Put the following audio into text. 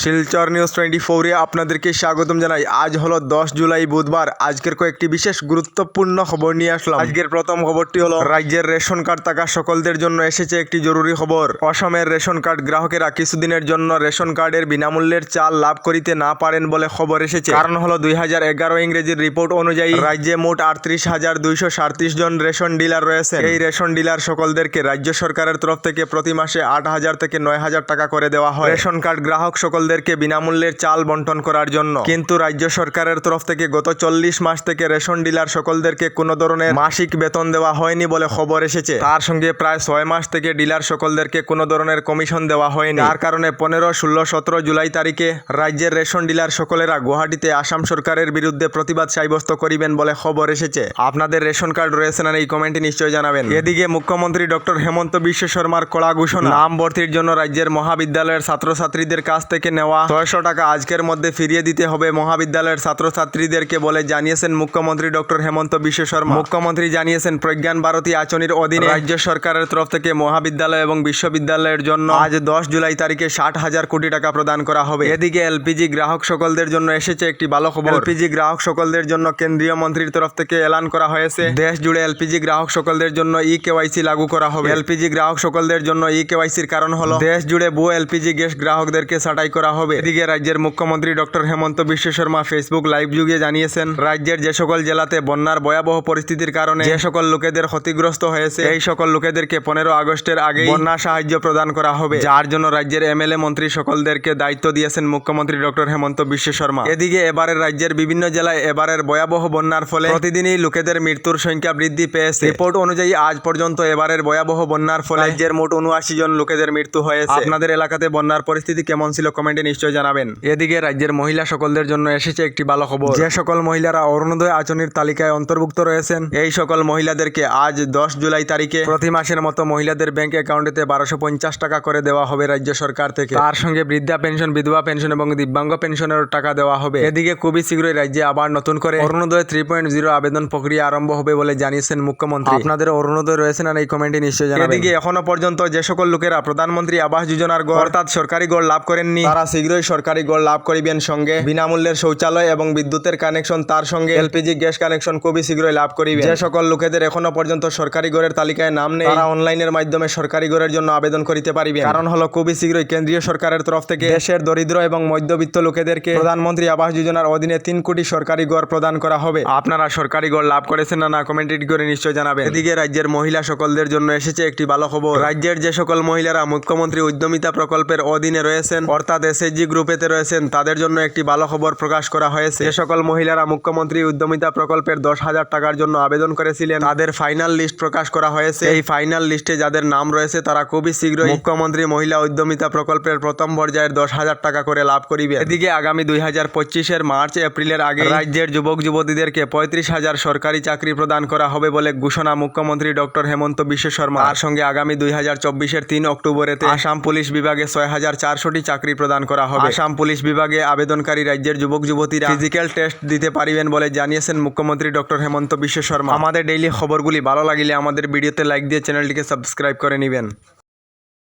Silchar news 24 আপনাদেরকে স্বাগতম জানাই। আজ হলো 10 জুলাই বুধবার। আজকের কয়েকটি বিশেষ গুরুত্বপূর্ণ খবর নিয়ে আসলাম। আজকের প্রথম খবরটি হলো রাজ্যের রেশন কার্ড থাকা সকলদের জন্য এসেছে একটি জরুরি খবর। অসমের রেশন কার্ড গ্রাহকেরা কিছুদিনের জন্য রেশন কার্ডের বিনামূল্যের চাল লাভ করিতে না পারেন বলে খবর এসেছে। কারণ হলো 2011 ইংরেজির রিপোর্ট অনুযায়ী রাজ্যে মোট 38,237 জন রেশন ডিলার রয়েছে। এই রেশন ডিলার সকলদেরকে রাজ্য সরকারের তরফ থেকে প্রতি মাসে 8,000 থেকে 9,000 টাকা করে দেওয়া হয় রেশন কার্ড গ্রাহক সকলদেরকে বিনামূল্যের চাল বন্টন করার জন্য। কিন্তু রাজ্য সরকারের তরফ থেকে গত 40 মাস থেকে রেশন ডিলার সকলদেরকে কোনো ধরনের মাসিক বেতন দেওয়া হয়নি বলে খবর এসেছে। তার সঙ্গে প্রায় 6 মাস থেকে ডিলার সকলদেরকে কোনো ধরনের কমিশন দেওয়া হয়নি। তার কারণে 15, 16, 17 জুলাই তারিখে রাজ্যের রেশন ডিলার সকলেরা গুয়াহাটিতে আসাম সরকারের বিরুদ্ধে প্রতিবাদ সাব্যস্ত করিবেন বলে খবর এসেছে। আপনাদের রেশন কার্ড রয়েছে না এই কমেন্টে নিশ্চয়ই জানাবেন। এদিকে মুখ্যমন্ত্রী ডক্টর হেমন্ত বিশ্ব শর্মার কড়া ঘোষণা। নাম ভর্তির জন্য রাজ্যের মহাবিদ্যালয়ের ছাত্রছাত্রীদের কাছ থেকে নেওয়া 600 টাকা আজকের মধ্যে ফিরিয়ে দিতে হবে মহাবিদ্যালয়ের ছাত্রছাত্রীদেরকে বলে জানিয়েছেন মুখ্যমন্ত্রী ডক্টর হেমন্ত বিশ্ব শর্মা। মুখ্যমন্ত্রী জানিয়েছেন প্রজ্ঞান ভারতী আঁচনির অধীনে রাজ্য সরকারের তরফ থেকে মহাবিদ্যালয় এবং বিশ্ববিদ্যালয়ের জন্য আজ 10 জুলাই তারিখে 60,000 কোটি টাকা প্রদান করা হবে। এদিকে এলপিজি গ্রাহক সকলদের জন্য এসেছে একটি ভালো খবর। এলপিজি গ্রাহক সকলদের জন্য কেন্দ্রীয় মন্ত্রীর তরফ থেকে এলান করা হয়েছে দেশ জুড়ে এলপিজি গ্রাহক সকলদের জন্য ই-কেওয়াইসি লাগু করা হবে। এলপিজি গ্রাহক সকলদের জন্য ই-কেওয়াইসির কারণ হলো দেশ জুড়ে ভুয়ো এলপিজি গ্যাস গ্রাহকদেরকে ছাঁটাই করা হবে। এদিকে রাজ্যের মুখ্যমন্ত্রী ডক্টর হেমন্ত বিশ্ব শর্মা ফেসবুক লাইভ যুগে জানিয়েছেন রাজ্যের যে সকল জেলাতে বন্যার ভয়াবহ পরিস্থিতির কারণে যে সকল লোকেদের ক্ষতিগ্রস্ত হয়েছে এই সকল লোকেদেরকে 15 আগস্টের আগে বন্যা সাহায্য প্রদান করা হবে, যার জন্য রাজ্যের এমএলএ মন্ত্রী সকলদেরকে দায়িত্ব দিয়েছেন মুখ্যমন্ত্রী ডক্টর হেমন্ত বিশ্ব শর্মা। এদিকে এবারের রাজ্যের বিভিন্ন জেলায় এবারের ভয়াবহ বন্যার ফলে প্রতিদিনই লোকেদের মৃত্যুর সংখ্যা বৃদ্ধি পেয়েছে। রিপোর্ট অনুযায়ী আজ পর্যন্ত এবারের ভয়াবহ বন্যার ফলে রাজ্যের মোট 79 জন লোকেদের মৃত্যু হয়েছে। আপনাদের এলাকাতে বন্যার পরিস্থিতি কেমন ছিল কমেন্টে নিশ্চয়ই জানাবেন। এদিকে রাজ্যের মহিলা সকলদের জন্য এসেছে একটি ভালো খবর। যে সকল মহিলারা অরুণোদয় আঁচনির তালিকায় অন্তর্ভুক্ত রয়েছেন এই সকল মহিলাদেরকে আজ 10 জুলাই তারিখে প্রতি মাসের মতো মহিলাদের ব্যাংক অ্যাকাউন্টে 1250 টাকা করে দেওয়া হবে রাজ্য সরকার থেকে। তার সঙ্গে বৃদ্ধা পেনশন, বিধবা পেনশন এবং দিব্যাঙ্গ পেনশনের টাকা দেওয়া হবে। এদিকে খুবই শীঘ্রই রাজ্যে আবার নতুন করে অরুণোদয় 3.0 আবেদন প্রক্রিয়া আরম্ভ হবে বলে জানিয়েছেন মুখ্যমন্ত্রী। আপনাদের অরুণোদয় রয়েছে না এই কমেন্টে নিশ্চয়ই জানাবেন। এদিকে এখনো পর্যন্ত যে সকল লোকেরা প্রধানমন্ত্রী আবাস যোজনার ঘর অর্থাৎ সরকারি ঘর লাভ করেননি তারা শীঘ্রই সরকারি ঘর লাভ করিবেন। সঙ্গে বিনামূল্যের শৌচালয় এবং বিদ্যুতের কানেকশন, তার সঙ্গে এলপিজি গ্যাস কানেকশন খুবই শীঘ্রই লাভ করিবেন। যে সকল লোকেদের এখনো পর্যন্ত সরকারি ঘরের তালিকায় নাম নেই তারা অনলাইনের মাধ্যমে সরকারি ঘরের জন্য আবেদন করিতে পারিবেন। কারণ হলো খুবই শীঘ্রই কেন্দ্রীয় সরকারের তরফ থেকে দেশের দরিদ্র এবং মধ্যবিত্ত লোকেদেরকে প্রধানমন্ত্রী আবাস যোজনার অধীনে 3 কোটি সরকারি ঘর প্রদান করা হবে। আপনারা সরকারি ঘর লাভ করেছেন না কমেন্ট করে নিশ্চয় জানাবেন। এদিকে রাজ্যের মহিলা সকলদের জন্য এসেছে একটি ভালো খবর। রাজ্যের যে সকল মহিলারা মুখ্যমন্ত্রী উদ্যমিতা প্রকল্পের অধীনে রয়েছেন অর্থাৎ এসএইচজি গ্রুপেতে রয়েছেন তাদের জন্য একটি ভালো খবর প্রকাশ করা হয়েছে। যে সকল মহিলারা মুখ্যমন্ত্রী উদ্যমিতা প্রকল্পের 10,000 টাকার জন্য আবেদন করেছিলেন তাদের ফাইনাল লিস্ট প্রকাশ করা হয়েছে। এই ফাইনাল লিস্টে যাদের নাম রয়েছে তারা খুবই শীঘ্রই মুখ্যমন্ত্রী মহিলা উদ্যমিতা প্রকল্পের প্রথম পর্যায়ের 10,000 টাকা করে লাভ করিবে। এদিকে আগামী 2025-এর মার্চ এপ্রিলের আগে রাজ্যের যুবক যুবতীদেরকে 35,000 সরকারি চাকরি প্রদান করা হবে বলে ঘোষণা মুখ্যমন্ত্রী ডক্টর হেমন্ত বিশ্ব শর্মা। তার সঙ্গে আগামী 2024-এর 3 অক্টোবরেতে আসাম পুলিশ বিভাগে 6,400টি চাকরি প্রদান করা হবে। আসাম পুলিশ বিভাগে আবেদনকারী রাজ্যের যুবক যুবতীরা ফিজিক্যাল টেস্ট দিতে পারিবেন বলে জানিয়েছেন মুখ্যমন্ত্রী ডক্টর হেমন্ত বিশ্ব শর্মা। আমাদের ডেইলি খবরগুলি ভালো লাগলে আমাদের ভিডিওতে লাইক দিয়ে চ্যানেলটিকে সাবস্ক্রাইব করে নেবেন।